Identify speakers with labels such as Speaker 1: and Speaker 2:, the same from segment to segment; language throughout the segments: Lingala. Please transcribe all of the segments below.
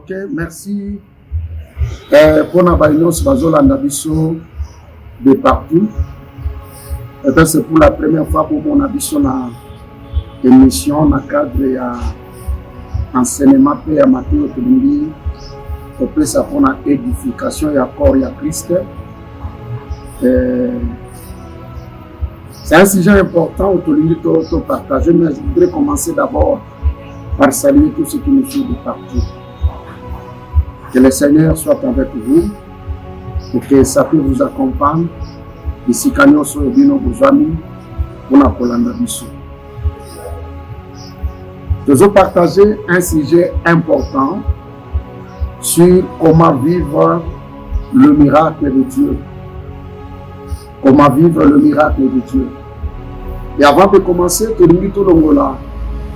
Speaker 1: Ok, merci. Pour la baïnos, bazolanda biso de partout. C'est pour la première fois pour mon ambition na émission dans le cadre de l'enseignement et amateur autonomie. Pour ça pour la édification et accord et à Christ. C'est un sujet important autonomie de partager, mais je voudrais commencer d'abord par saluer tous ceux qui nous suivent de partout. Que le Seigneur soit avec vous et que ça peut vous accompagner. Ici, quand nous sommes vos amis, on a Polanda Bissou. Nous allons partager un sujet important sur comment vivre le miracle de Dieu. Comment vivre le miracle de Dieu. Et avant de commencer, tout le monde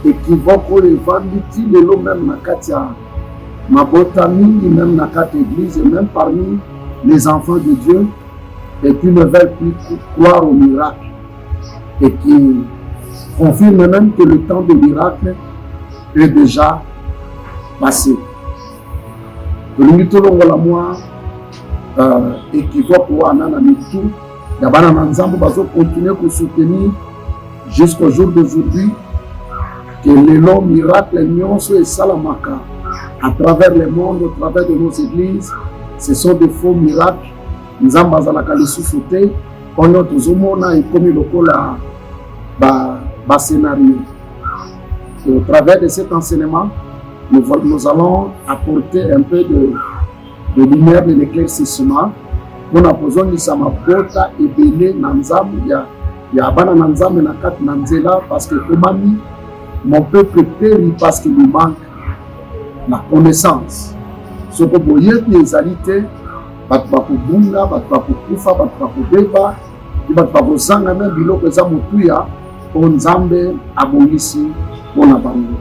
Speaker 1: équivoque les venditi de l'eau même na katia ma botamine même na kat église et même parmi les enfants de Dieu et qui ne veulent plus croire au miracle et qui confirment même que le temps du miracle est déjà passé. Tout le monde moi équivoque ou anana tout d'abord na nzambo bazo continuer à soutenir jusqu'au jour d'aujourd'hui que les longs miracles nyonso et salamaka à travers le monde, à travers de nos églises, ce sont des faux miracles. Nous avons les sous-sautés, on a tous et comme le scénario. Et au travers de cet enseignement, nous allons apporter un peu de lumière, de l'éclaircissement. On a besoin de Samabota et Béné Nanzam, il y a Abana Nanzam et Nakat Nanzela, parce que Omani, mon peuple périt parce qu'il lui manque la connaissance. Ce que vous voyez, les alités, Batbaku Bunga, Batbaku Kufa, Batbaku Beba, Batbaku Zanga, même Biloko Zamutuya, on Zambe, Abonisi, Bonabango.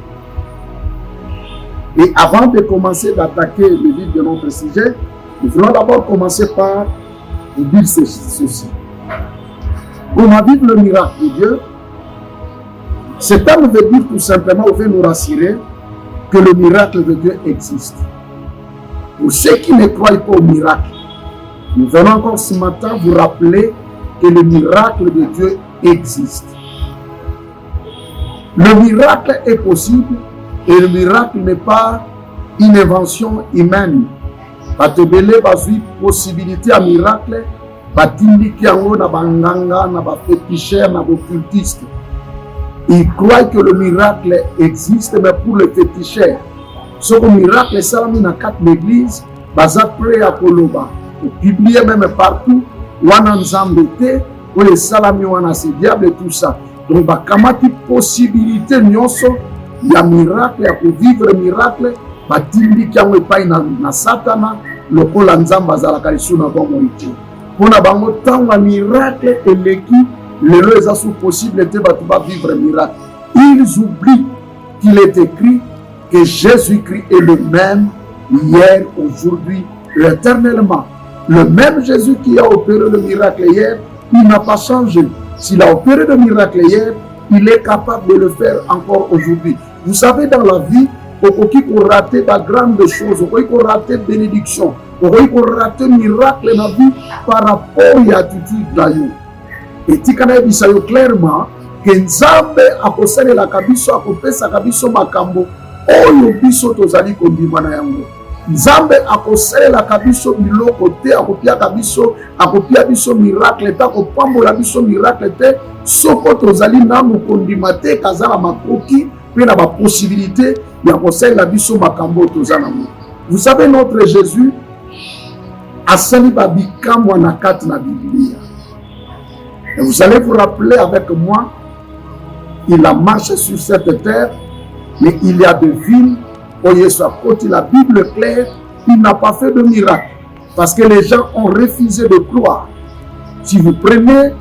Speaker 1: Et avant de commencer d'attaquer le vif de notre sujet, nous voulons d'abord commencer par vous dire ceci. Comment vivre le miracle de Dieu? Cet terme veut dire tout simplement, vous veut nous rassurer que le miracle de Dieu existe. Pour ceux qui ne croient pas au miracle, nous venons encore ce matin vous rappeler que le miracle de Dieu existe. Le miracle est possible et le miracle n'est pas une invention humaine. Batebele bazui possibilité à miracle, batindiki yango na banganga, na baféticheurs, na occultistes. Ils croient que le miracle existe, mais pour les féticheurs. Ce miracle est salami dans 4 églises, baza prêt à Koloba. Et publié même partout, wana nzambete, ou les salami wana c'est diable et tout ça. Donc, bakamati possibilité nyonso, il y a miracle, il y a pour vivre le miracle, batindi kiango epai na satana, lokola nzamba za la kalisu na bongo iti. Pona bango tanga miracle eleki, lelo eza sous possibilité batu ba vivre un miracle. Ils oublient qu'il est écrit que Jésus-Christ est le même hier, aujourd'hui, éternellement. Le même Jésus qui a opéré le miracle hier, il n'a pas changé. S'il a opéré le miracle hier, il est capable de le faire encore aujourd'hui. Vous savez, dans la vie, on peut rater de grandes choses, on peut rater bénédiction, on peut rater miracle dans la vie par rapport à l'attitude d'ailleurs. Et tikana bisayo clairement que Nzambe akosala la kabiso akopesa kabiso makambo oyo biso tozali kondima na yango. Nzambe akosala la kabiso biloko te akopia kabiso akopia biso miracle ta kopambola biso miracle te soko tozali nanu kondima te kazala makoki pe na ba possibilité ya kosala biso makambo tozana mo. Vous savez, notre Jésus asali babikamwa na kati na Biblia. Et vous allez vous rappeler avec moi, il a marché sur cette terre, mais il y a des villes où il y a côté la Bible claire, il n'a pas fait de miracle. Parce que les gens ont refusé de croire. Si vous prenez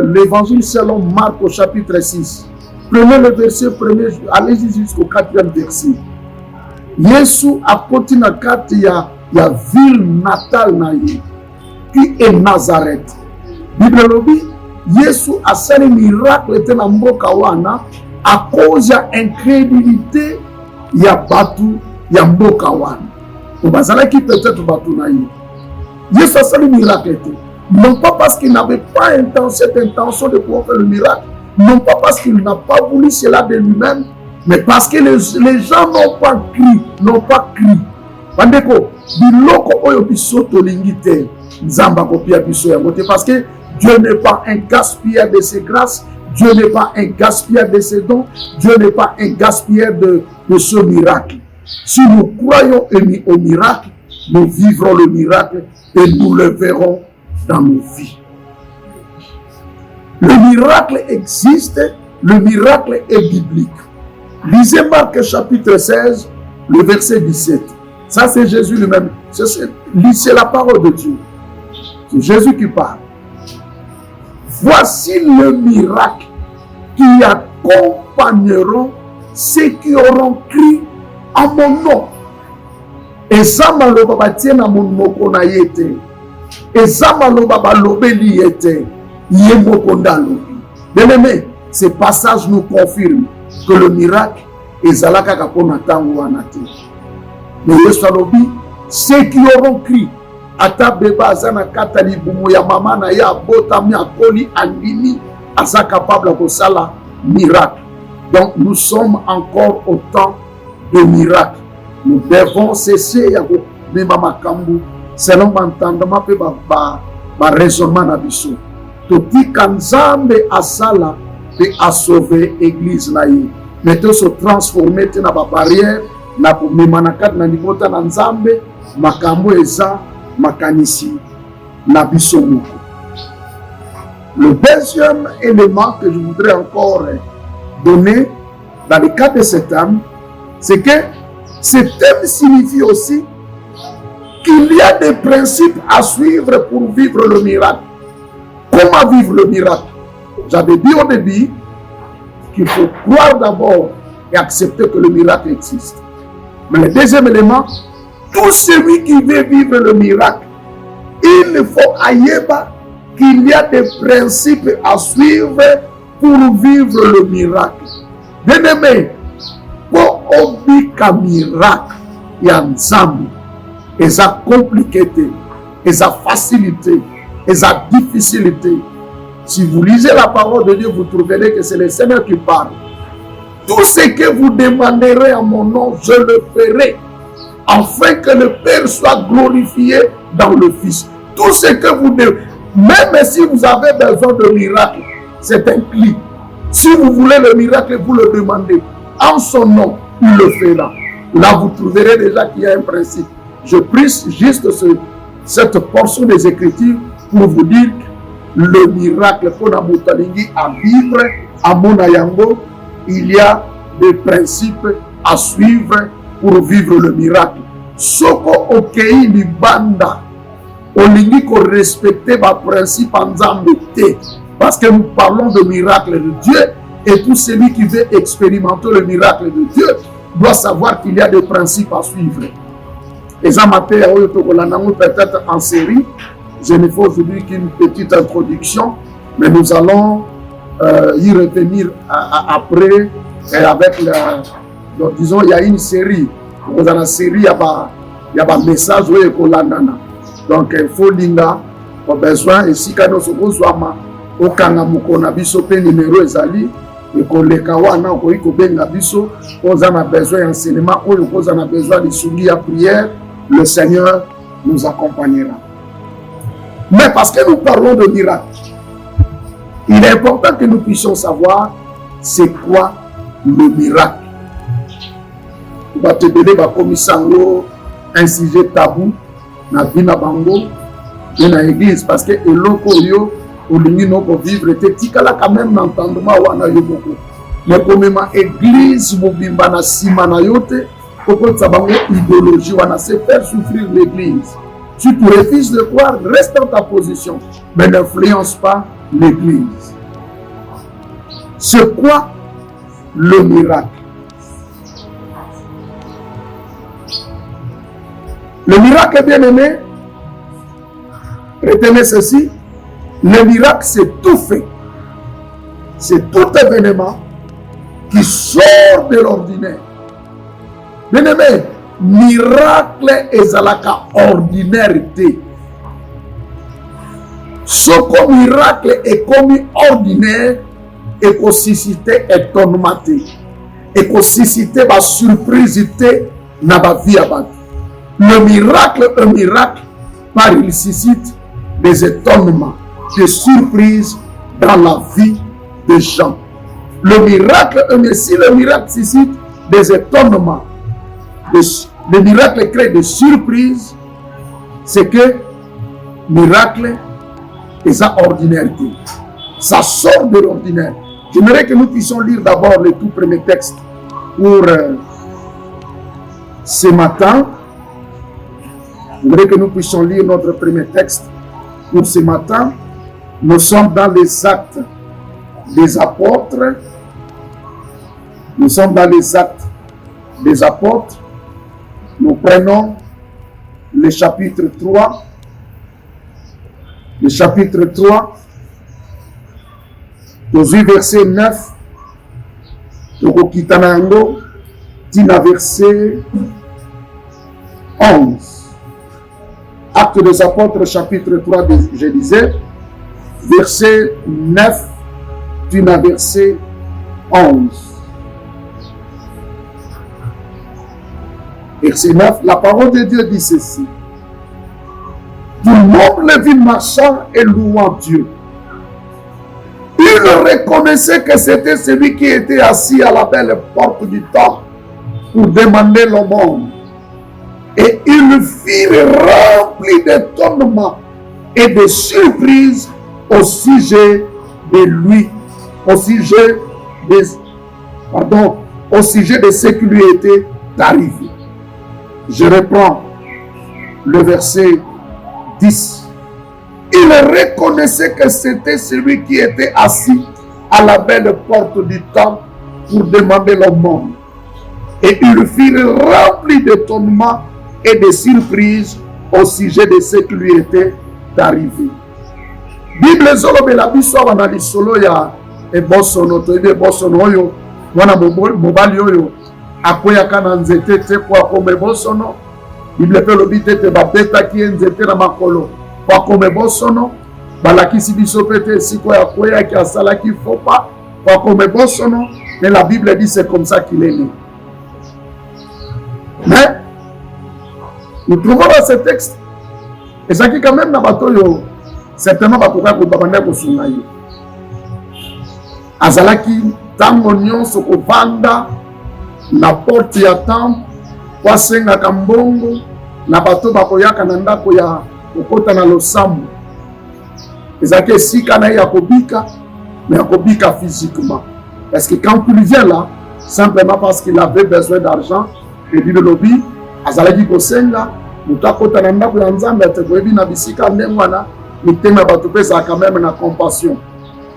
Speaker 1: l'évangile selon Marc au chapitre 6, prenez le verset 1er, allez-y jusqu'au 4e verset. Yesu a côté na kati ya ville natale na ye, qui est Nazareth. Bible lobi Yesu a sali miracle te na mboka wana à cause ya incrédulité ya batu ya mboka wana. Bazala qui peut-être Batunaï. Dieu ça c'est le miracle. Non pas parce qu'il n'avait pas cette intention de pouvoir faire le miracle, non pas parce qu'il n'a pas voulu cela de lui-même, mais parce que les gens n'ont pas crié. Bandeko, biloko oyo biso tolingi te, nzamba kopia biso yango te, parce que Dieu n'est pas un gaspilleur de ses grâces, Dieu n'est pas un gaspilleur de ses dons, Dieu n'est pas un gaspilleur de ce miracle. Si nous croyons au miracle, nous vivrons le miracle et nous le verrons dans nos vies. Le miracle existe, le miracle est biblique. Lisez Marc chapitre 16, le verset 17. Ça c'est Jésus lui-même. C'est la parole de Dieu. C'est Jésus qui parle. Voici le miracle qui accompagneront ceux qui auront cru en mon nom. Et ça maloba batiena mon moko na yete. Et ça maloba balobeli yete. Yemoko ndalobi. Bien-aimé, ce passage nous confirme que le miracle est zalaka kapona tango wanate. Mais Yesu alobi, ceux qui auront cru, ata beba azana katali bumu ya mama na ya botami akoli andimi, asa capable de sala miracle. Donc nous sommes encore au temps de miracle. Nous devons cesser ya beba makambu selon l'entendement pe ba raisonnement na biso. Toti kanzambe asala pe a sauver église na ye. Mais tout se transformer na ba barrière na memanakat na nibota na nzambe makambo eza makanisi na biso moko. Le deuxième élément que je voudrais encore donner dans le cas de cet homme, c'est que ce thème signifie aussi qu'il y a des principes à suivre pour vivre le miracle. Comment vivre le miracle? J'avais dit au début qu'il faut croire d'abord et accepter que le miracle existe. Mais le deuxième élément, tout celui qui veut vivre le miracle, il faut aïeba qu'il y a des principes à suivre pour vivre le miracle. Bien-aimé, pour obika miracle, il y a un ensemble. Et ça compliqué, et ça facilité, et ça difficulté. Si vous lisez la parole de Dieu, vous trouverez que c'est le Seigneur qui parle. Tout ce que vous demanderez en mon nom, je le ferai, afin que le Père soit glorifié dans le Fils. Tout ce que vous devez, même si vous avez besoin de miracle, c'est un clic. Si vous voulez le miracle, vous le demandez. En son nom, il le fera. Là, vous trouverez déjà qu'il y a un principe. Je prie juste cette portion des Écritures pour vous dire que le miracle qu'on a moutalingi à vivre à Monayango, il y a des principes à suivre pour vivre le miracle. Soko okei libanda, olingi ko respecter ba principe en zambete, parce que nous parlons de miracle de Dieu et tout celui qui veut expérimenter le miracle de Dieu doit savoir qu'il y a des principes à suivre. Et ça m'a fait peut-être en série. Je ne fais aujourd'hui qu'une petite introduction, mais nous allons y revenir après et avec donc, disons il y a une série. Dans la série il y a un message où donc il faut linga au besoin et si quand nous sommes au kanga mukona biso pe numéro ezali et ko leka wana ko iko benga biso on a besoin d'enseignement ou on a besoin de soumis à prière. Le Seigneur nous accompagnera. Mais parce que nous parlons de miracle, il est important que nous puissions savoir c'est quoi le miracle. On va te donner comme un sujet tabou na vie na bango et na église parce que eloko yo olingi no ko vivre te tikala quand même n'entendement wana yo beaucoup. Mais comme ma église mobimba na sima na yote pourquoi ça va idéologie wana c'est faire souffrir l'église. Si tu refuses de croire, reste dans ta position, mais n'influence pas l'église. C'est quoi le miracle? Le miracle, bien aimé, retenez ceci, le miracle c'est tout fait. C'est tout événement qui sort de l'ordinaire. Bien aimé, miracle ezalaka ordinaire te. Soko miracle ekomi ordinaire ekosisite étonnement te, ekosisite ba surprise te na ba vie ya bato. Le miracle, un miracle, par il suscite des étonnements, des surprises dans la vie des gens. Le miracle, si le miracle suscite des étonnements, le miracle crée des surprises, c'est que miracle est ordinaire. Ça sort de l'ordinaire. J'aimerais que nous puissions lire d'abord le tout premier texte pour ce matin. J'aimerais que nous puissions lire notre premier texte pour ce matin. Nous sommes dans les actes des apôtres. Nous sommes dans les actes des apôtres. Nous prenons le chapitre 3. Le chapitre 3. Nous verset 9. Tokokitanango. Tina verset 11. Actes des apôtres, chapitre 3, je disais, verset 9, tina verset 11. Verset 9, la parole de Dieu dit ceci. Tout le monde le vit marchant et louant Dieu. Il reconnaissait que c'était celui qui était assis à la belle porte du temple pour demander l'aumône. Et ils furent remplis d'étonnement et de surprise au sujet de lui, au sujet de ce qui lui était arrivé. Je reprends le verset 10. Il reconnaissait que c'était celui qui était assis à la belle porte du temple pour demander l'aumône. Et ils furent remplis d'étonnement et de surprise au sujet de ce qui lui était arrivé. Bible zolobela biso wana lisolo ya ebosono to ebe bosono oyo wana mobali oyo akoyaka na nzete te po akoma ebosono. Bible pe lobi te babetaki nzete na makolo po akoma ebosono. Balakisi biso pe te siko ya akoyaki asalaki fopa po akoma ebosono. Mais la Bible dit c'est comme ça qu'il est né. Mais nous trouvons dans ce texte, et ça qui quand même n'a pas tout, certainement pas pourquoi vous babandez pour sounaï. Azalaki tango nyonso ko vanda na porte ya temple, kwasenga kambongo na bato bakoyaka na ndako ya kokota na losambo. Ezaki sika na ya kobika, mais ya kobika physiquement. Parce que quand il vient là, simplement parce qu'il avait besoin d'argent, et dit le lobby, azalaki kosenga mutakota na ndako ya nzambe atekoyebi na bisika ndengwana mitema bato pesa quand même na compassion.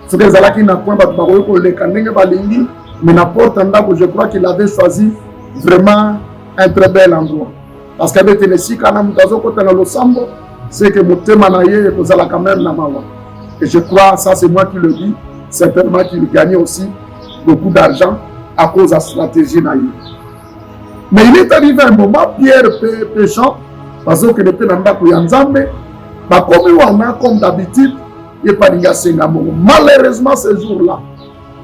Speaker 1: Ce que azalaki na point bato bakoyi koleka ndenge balingi, mais na porte ndako, je crois qu'il avait choisi vraiment un très bel endroit. Parce que avec les sika na mutazo kota na losambo, c'est que mutema na ye kozala quand même na mawa. Et je crois, ça c'est moi qui le dis, certainement qu'il gagnait aussi beaucoup d'argent à cause de la stratégie na ye. Mais il est arrivé un moment, Pierre et Jean, parce que les pénambako yanzambe, comme d'habitude, il n'y a pas de senga. Malheureusement, ce jour-là,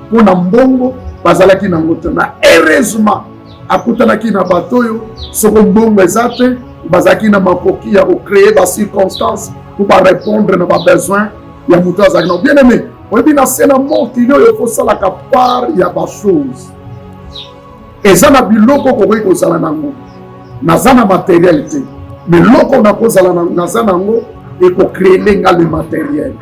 Speaker 1: pour Nambongo, bazalaki nangotana. Heureusement, à Koutanaki na batoyo, Sokombongo ezate, bazaki na makoki ya créer des circonstances pour répondre à nos besoins. Il y a mouton azakino. Bien aimé, on dit na sena monti, il faut ça la capar, il y a des choses. Et ça na biloko kokoki kozala nango naza na matériel te, mais loko na kozala naza nango eko créer lenga le matériel,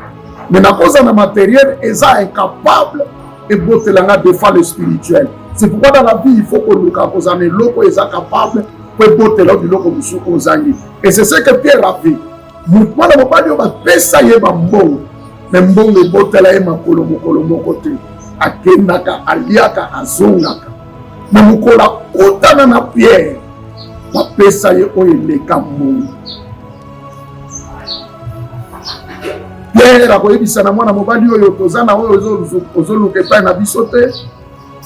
Speaker 1: mais na kozala na matériel eza incapable et botelanga défend le spirituel. C'est pourquoi dans la vie il faut que nous kozala loko eza capable pour botela biloko musuko ozangi. Et c'est ce que Pierre a fait. Mwana mobali ba pesa ye ba mbongo, mais mbongo botela ye makolo moko te, akendaka aliaka azongaka. Mais mukola otana na Pierre ba pesa ye oyeleka mbongo. Pierre akoyebisa na mwana mobali oyo tozana oyo ozoluka epai na biso te,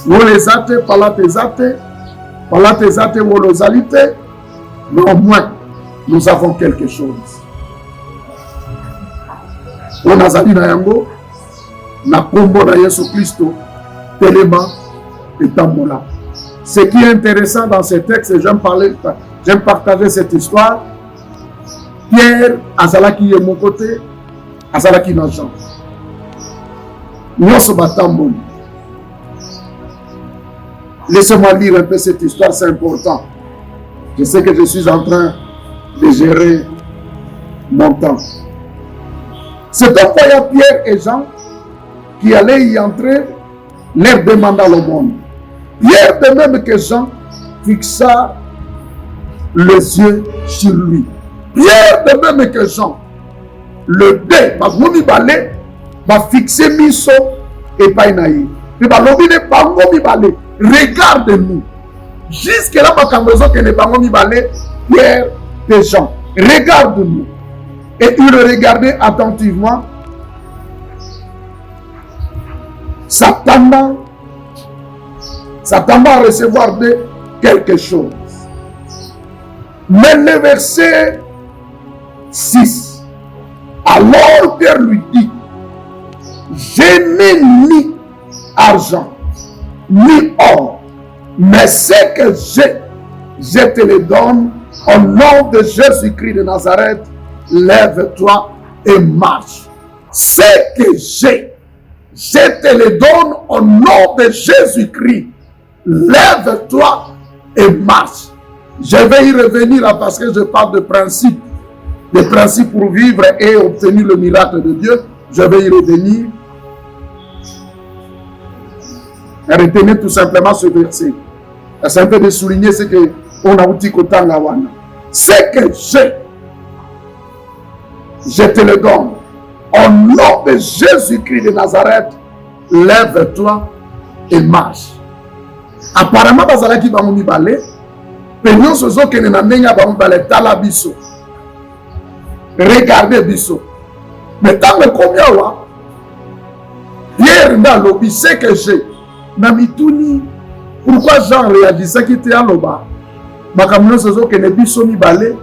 Speaker 1: wolo eza te, palate eza te, wolo ozali te, Néanmoins, nous avons quelque chose. On a zali na yango, na kombo na Yesu Christo, telema et tambola. Ce qui est intéressant dans ce texte, j'aime partager cette histoire. Pierre, azalaki de mon côté, azalaki na Jean. Nyonso batamboli. Laissez-moi lire un peu cette histoire, c'est important. Je sais que je suis en train de gérer mon temps. C'est donc il y a Pierre et Jean qui allaient y entrer, leur demanda l'aumône. Pierre, de même que Jean, fixa les yeux sur lui. Pierre, de même que Jean, le dé, va fixer miso et pas naïf. Regarde-nous. Jusque-là, Pierre et Jean, regarde-nous. Et il le regardait attentivement, s'attendant à recevoir de quelque chose. Mais le verset 6, alors Pierre lui dit, je n'ai ni argent, ni or, mais ce que je te le donne au nom de Jésus-Christ de Nazareth, lève-toi et marche. Ce que je te le donne au nom de Jésus-Christ, lève-toi et marche. Je vais y revenir parce que je parle de principes pour vivre et obtenir le miracle de Dieu. Je vais y revenir. Retenez tout simplement ce verset. C'est un peu de souligner ce qu'on a dit au temps. C'est que je te le donne. Au nom de Jésus-Christ de Nazareth, lève-toi et marche. Apparemment, bazalaki bango mibale, penyon sozo kene na ndenge bango mibale tala biso. Regardez biso. Mais tant que combien wa, Pierre n'a lobi, c'est que j'ai. Namituni, pourquoi Jean réagissait qui était à l'oba? Makamino sozo kene biso mibale,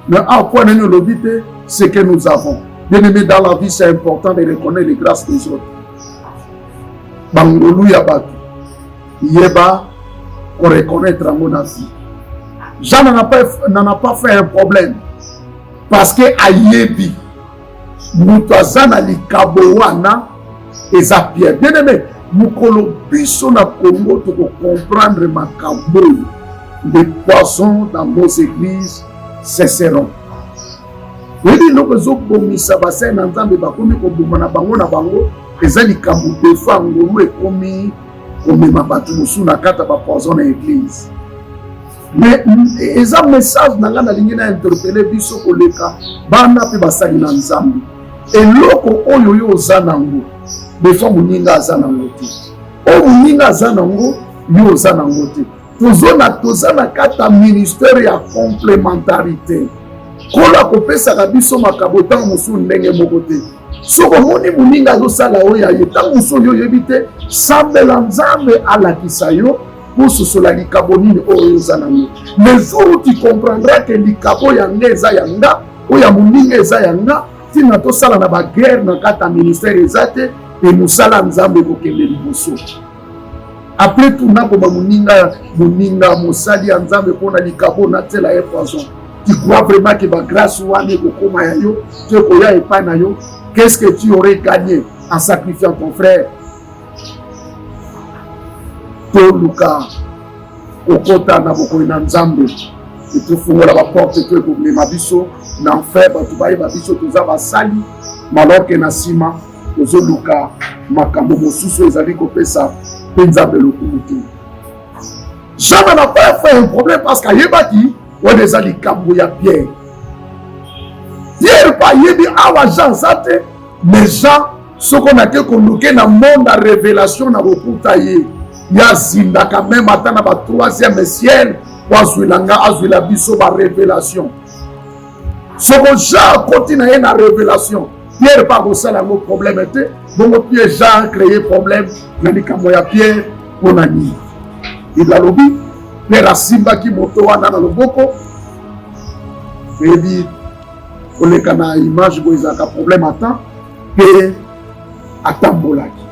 Speaker 1: mais à point de nous l'obité, ce que nous avons. Bien aimé, dans la vie, c'est important de reconnaître les grâces des autres. Bangolou yabatu. Yeba, pour reconnaître à mon avis. Jean n'en a pas fait un problème. Parce que Ayebi, Moutazana li Kabowana, et Zapierre. Bien aimé, Moukolo Biso na Congo, tu peux comprendre ma Kabo. Les poissons dans nos églises cesseront. Oui, nous avons commis à bassin ensemble, bakomi kobuma na bango na bango, ezali kambu defa ngolu ekomi comme ma batu musu na kata ba poison na église. Mais eza message na ngana lingi na interpeller biso koleka bana pe basali na nzambe. Eloko oyo yo ozanango, defa muninga azanango te. O muninga azanango, yo ozanango te. Tozana kata ministère ya complémentarité. Kola kopesa kabiso makabota musu ndenge mokote. Soko moni muninga zo sala oya yeta musu yo yebite sambela nzambe ala kisayo pour sosola likabonini oyo zanango. Mais jour tu comprendras que likabo ya ngeza yanga oya muninga eza yanga tina to sala na ba guerre na kata ministère ezate et musala nzambe kokende liboso. Après tout nako ba muninga musali ya nzambe pona likabo na tela e poison. Tu crois vraiment que ma grâce qu'est-ce que tu aurais gagné en sacrifiant ton frère? Toluka, Okota na boko na nzambe, et tu fous la porte que pour les mabiso, n'enfer, tu vas y mabiso, tu vas sali, malheur que na sima, Toluka, makambo mosusu ezali kopesa, penzabe le kumutu. Jean n'a pas fait un problème parce qu'il y a bâti. On est allé Kamboya Pierre. Pierre pas yebi awa Jean zate, mais Jean ce qu'on a que convoqué dans le monde la révélation na bokutaye. Ya zinda quand même atana ba troisième ciel, wazulanga azula biso ba révélation. Ce que Jean continue na révélation. Pierre pas ça la problème était, donc Pierre Jean créé problème na Kamboya Pierre on a dit. Il a lobby Père Simba qui moto wana na loboko toyebi koleka na image boye ezalaka problème ata mpe atambolaki.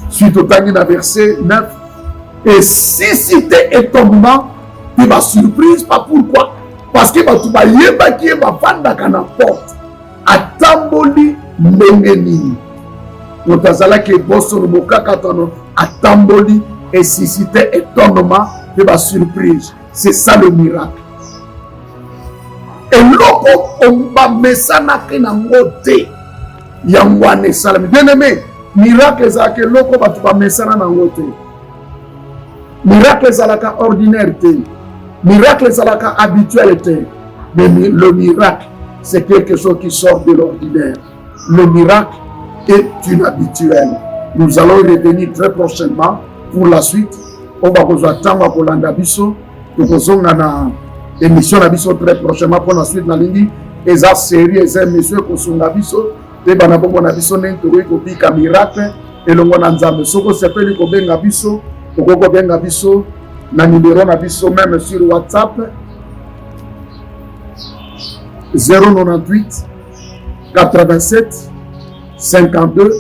Speaker 1: Suite otangi na verset 9, et si c'était étonnement mpe basurprise, pas pourquoi, parce que bato bayebaki ye bavandaka na porte, atamboli ndenge nini. Moto azalaki ebosono mokaka tono atamboli et suscité étonnement mpe basurprise. C'est ça le miracle. Eloko bamesanaki nango te yango wana esalami. Bien aimé, miracle ezalaka eloko bato bamesana nango te. Miracle ezalaka ordinaire te. Miracle ezalaka habituel te. Mais le miracle, c'est quelque chose qui sort de l'ordinaire. Le miracle est inhabituel. Nous allons revenir très prochainement pour la suite. On va vous attendre pour l'andabiso. Nous allons na émission na biso très prochainement pour la suite na lingi. Eza série eza monsieur kosunga biso. Te bana bongo na biso nento ko bika miracle. Elongo na nzambe. Soko sepeli ko benga biso. Okoko benga biso na numéro na biso même sur WhatsApp 098 87 52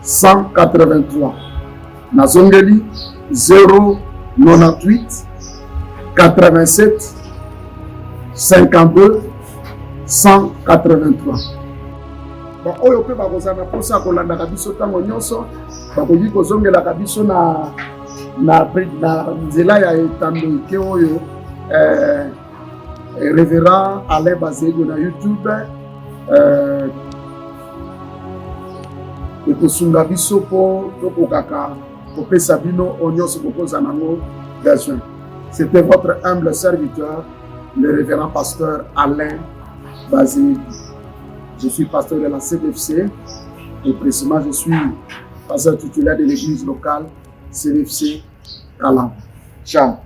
Speaker 1: 183. Nazongeli 098 87 52 183. Bon, oyo pe bakozana posa kolandaka biso ntango nyonso bakoki kozongelaka biso na nzela ya etambo ke oyo révérend Alain Bazego na YouTube ekosunga biso po tokokaka kopesa bino nyonso kokoza nango besoin. C'était votre humble serviteur, le révérend pasteur Alain Bazego. Je suis pasteur de la CDFC et précisément je suis pasteur titulaire de l'église locale CDFC Kalam. Ciao.